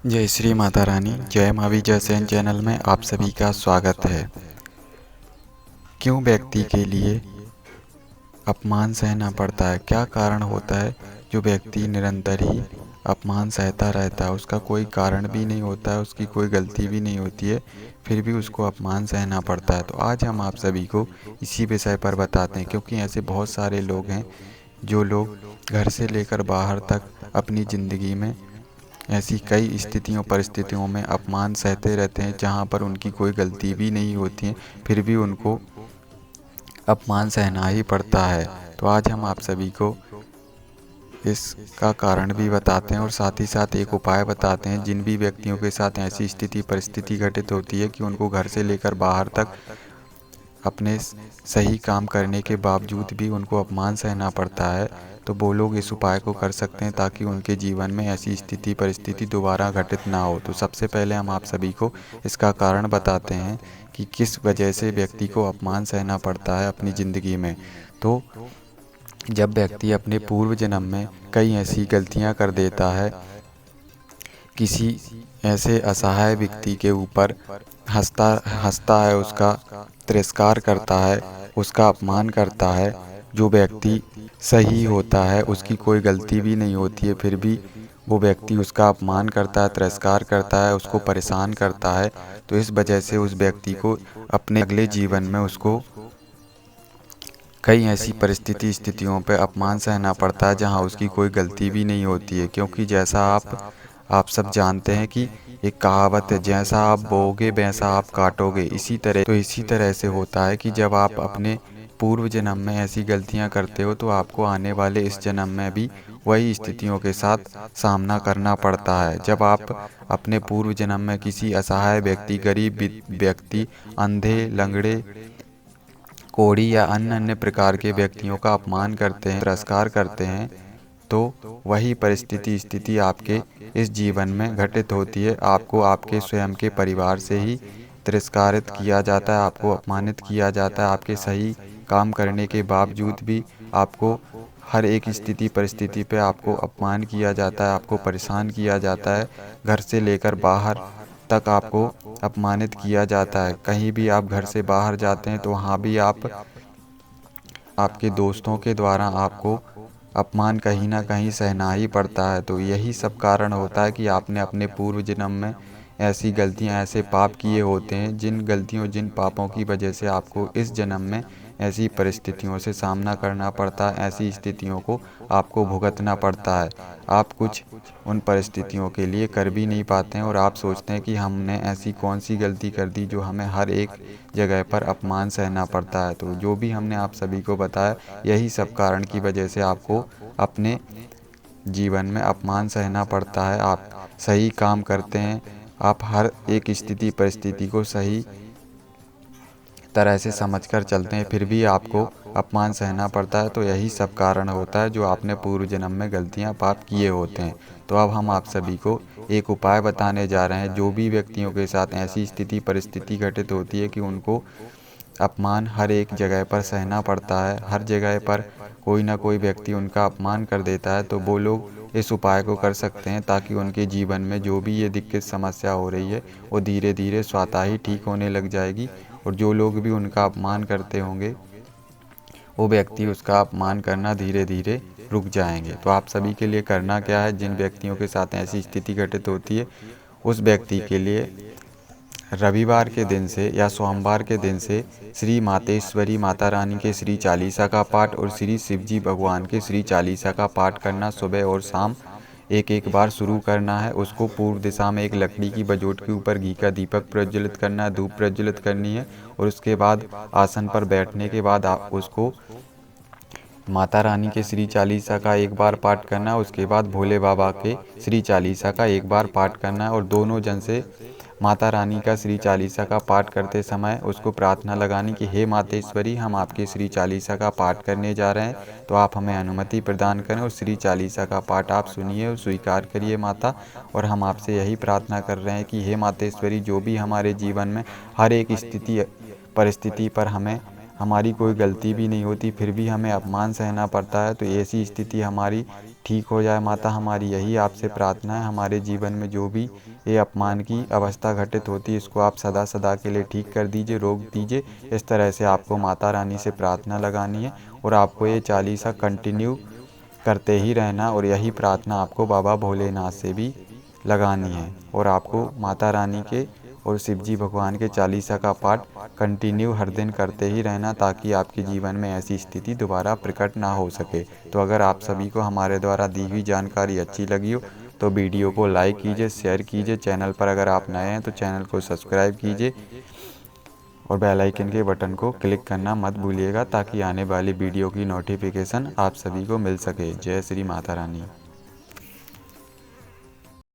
जय श्री माता रानी। जय माँ विजय सेन चैनल में आप सभी का स्वागत है। क्यों व्यक्ति के लिए अपमान सहना पड़ता है? क्या कारण होता है जो व्यक्ति निरंतर ही अपमान सहता रहता है? उसका कोई कारण भी नहीं होता है, उसकी कोई गलती भी नहीं होती है, फिर भी उसको अपमान सहना पड़ता है। तो आज हम आप सभी को इसी विषय पर बताते हैं, क्योंकि ऐसे बहुत सारे लोग हैं जो लोग घर से लेकर बाहर तक अपनी ज़िंदगी में ऐसी कई स्थितियों परिस्थितियों में अपमान सहते रहते हैं, जहाँ पर उनकी कोई गलती भी नहीं होती है, फिर भी उनको अपमान सहना ही पड़ता है। तो आज हम आप सभी को इसका कारण भी बताते हैं और साथ ही साथ एक उपाय बताते हैं। जिन भी व्यक्तियों के साथ ऐसी स्थिति परिस्थिति घटित होती है कि उनको घर से लेकर बाहर तक अपने सही काम करने के बावजूद भी उनको अपमान सहना पड़ता है, तो वो लोग इस उपाय को कर सकते हैं ताकि उनके जीवन में ऐसी स्थिति परिस्थिति दोबारा घटित ना हो। तो सबसे पहले हम आप सभी को इसका कारण बताते हैं कि किस वजह से व्यक्ति को अपमान सहना पड़ता है अपनी ज़िंदगी में। तो जब व्यक्ति अपने पूर्व जन्म में कई ऐसी गलतियां कर देता है, किसी ऐसे असहाय व्यक्ति के ऊपर हंसता हंसता है, उसका तिरस्कार करता है, उसका अपमान करता है, जो व्यक्ति सही होता है, उसकी कोई गलती भी नहीं होती है, फिर भी वो व्यक्ति उसका अपमान करता है, तिरस्कार करता है, उसको परेशान करता है, तो इस वजह से उस व्यक्ति को अपने अगले जीवन में उसको कई ऐसी परिस्थिति स्थितियों पे अपमान सहना पड़ता है जहां उसकी कोई गलती भी नहीं होती है। क्योंकि जैसा आप सब जानते हैं कि एक कहावत है, जैसा आप बोओगे वैसा आप काटोगे। इसी तरह से होता है कि जब आप अपने पूर्व जन्म में ऐसी गलतियां करते हो तो आपको आने वाले इस जन्म में भी वही स्थितियों के साथ सामना करना पड़ता है। जब आप अपने पूर्व जन्म में किसी असहाय व्यक्ति, गरीब व्यक्ति, अंधे, लंगड़े, कोढ़ी या अन्य प्रकार के व्यक्तियों का अपमान करते हैं, तिरस्कार करते हैं, तो वही परिस्थिति स्थिति आपके इस जीवन में घटित होती है। आपको आपके स्वयं के परिवार से ही तिरस्कारित किया जाता है, आपको अपमानित किया जाता है। आपके सही काम करने के बावजूद भी आपको हर एक स्थिति परिस्थिति पे आपको अपमान किया जाता है, आपको परेशान किया जाता है। घर से लेकर बाहर तक आपको अपमानित किया जाता है। कहीं भी आप घर से बाहर जाते हैं तो वहाँ भी आपके दोस्तों के द्वारा आपको अपमान कहीं ना कहीं सहना ही पड़ता है। तो यही सब कारण होता है कि आपने अपने पूर्व जन्म में ऐसी गलतियां, ऐसे पाप किए होते हैं, जिन गलतियों जिन पापों की वजह से आपको इस जन्म में ऐसी परिस्थितियों से सामना करना पड़ता है, ऐसी स्थितियों को आपको भुगतना पड़ता है। आप कुछ उन परिस्थितियों के लिए कर भी नहीं पाते हैं और आप सोचते हैं कि हमने ऐसी कौन सी गलती कर दी जो हमें हर एक जगह पर अपमान सहना पड़ता है। तो जो भी हमने आप सभी को बताया, यही सब कारण की वजह से आपको अपने जीवन में अपमान सहना पड़ता है। आप सही काम करते हैं, आप हर एक स्थिति परिस्थिति को सही तरह से समझकर चलते हैं, फिर भी आपको अपमान सहना पड़ता है। तो यही सब कारण होता है जो आपने पूर्व जन्म में गलतियां पाप किए होते हैं। तो अब हम आप सभी को एक उपाय बताने जा रहे हैं। जो भी व्यक्तियों के साथ ऐसी स्थिति परिस्थिति घटित होती है कि उनको अपमान हर एक जगह पर सहना पड़ता है, हर जगह पर कोई ना कोई व्यक्ति उनका अपमान कर देता है, तो वो लोग इस उपाय को कर सकते हैं ताकि उनके जीवन में जो भी ये दिक्कत समस्या हो रही है वो धीरे धीरे स्वतः ही ठीक होने लग जाएगी। और जो लोग भी उनका अपमान करते होंगे वो व्यक्ति उसका अपमान करना धीरे धीरे रुक जाएंगे। तो आप सभी के लिए करना क्या है, जिन व्यक्तियों के साथ ऐसी स्थिति घटित होती है उस व्यक्ति के लिए रविवार के दिन से या सोमवार के दिन से श्री मातेश्वरी माता रानी के श्री चालीसा का पाठ और श्री शिवजी भगवान के श्री चालीसा का पाठ करना सुबह और शाम एक एक बार शुरू करना है। उसको पूर्व दिशा में एक लकड़ी की बजोट के ऊपर घी का दीपक प्रज्वलित करना है, धूप प्रज्वलित करनी है, और उसके बाद आसन पर बैठने के बाद आप उसको माता रानी के श्री चालीसा का एक बार पाठ करना है। उसके बाद भोले बाबा के श्री चालीसा का एक बार पाठ करना है, और दोनों जन से माता रानी का श्री चालीसा का पाठ करते समय उसको प्रार्थना लगानी कि हे मातेश्वरी, हम आपके श्री चालीसा का पाठ करने जा रहे हैं, तो आप हमें अनुमति प्रदान करें और श्री चालीसा का पाठ आप सुनिए और स्वीकार करिए माता। और हम आपसे यही प्रार्थना कर रहे हैं कि हे मातेश्वरी, जो भी हमारे जीवन में हर एक स्थिति परिस्थिति पर हमारी कोई गलती भी नहीं होती, फिर भी हमें अपमान सहना पड़ता है, तो ऐसी स्थिति हमारी ठीक हो जाए माता हमारी, यही आपसे प्रार्थना है। हमारे जीवन में जो भी ये अपमान की अवस्था घटित होती है, इसको आप सदा सदा के लिए ठीक कर दीजिए, रोक दीजिए। इस तरह से आपको माता रानी से प्रार्थना लगानी है और आपको ये चालीसा कंटिन्यू करते ही रहना, और यही प्रार्थना आपको बाबा भोलेनाथ से भी लगानी है। और आपको माता रानी के और शिव जी भगवान के चालीसा का पाठ कंटिन्यू हर दिन करते ही रहना, ताकि आपके जीवन में ऐसी स्थिति दोबारा प्रकट ना हो सके। तो अगर आप सभी को हमारे द्वारा दी हुई जानकारी अच्छी लगी हो तो वीडियो को लाइक कीजिए, शेयर कीजिए। चैनल पर अगर आप नए हैं तो चैनल को सब्सक्राइब कीजिए और बेल आइकन के बटन को क्लिक करना मत भूलिएगा, ताकि आने वाली वीडियो की नोटिफिकेशन आप सभी को मिल सके। जय श्री माता रानी।